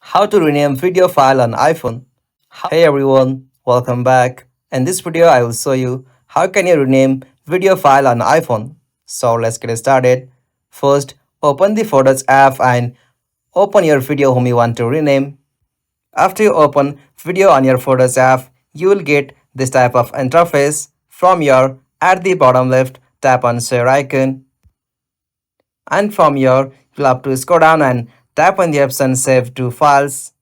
How to rename video file on iPhone. Hey everyone, welcome back. In this video, I will show you how can you rename video file on iPhone. So let's get started. First, open the Photos app and open your video whom you want to rename. After you open video on your Photos app, you will get this type of interface. From your at the bottom left, tap on share icon, and from here you'll have to scroll down and tap on the option save to files.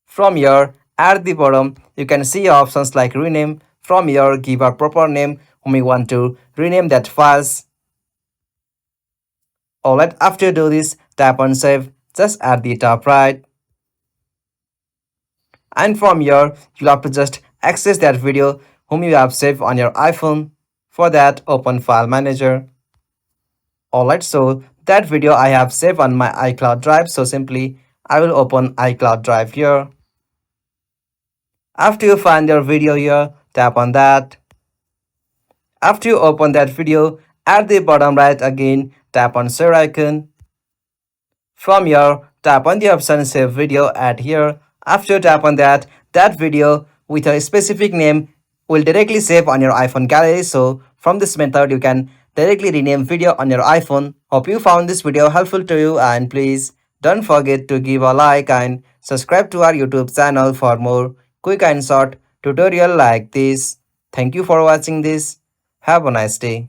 From here, at the bottom, you can see options like rename. From here, give a proper name whom you want to rename that files. Alright, after you do this, tap on save just at the top right. And from here, you'll have to just access that video whom you have saved on your iPhone. For that, open File Manager. Alright, so that video I have saved on my iCloud drive. So simply, I will open iCloud drive here. After you find your video here, tap on that. After you open that video, at the bottom right again, tap on share icon. From here, tap on the option save video at here. After you tap on that, that video with a specific name will directly save on your iPhone gallery. So from this method, you can directly rename video on your iPhone. Hope you found this video helpful to you, and please don't forget to give a like and subscribe to our YouTube channel for more quick and short tutorial like this. Thank you for watching this. Have a nice day.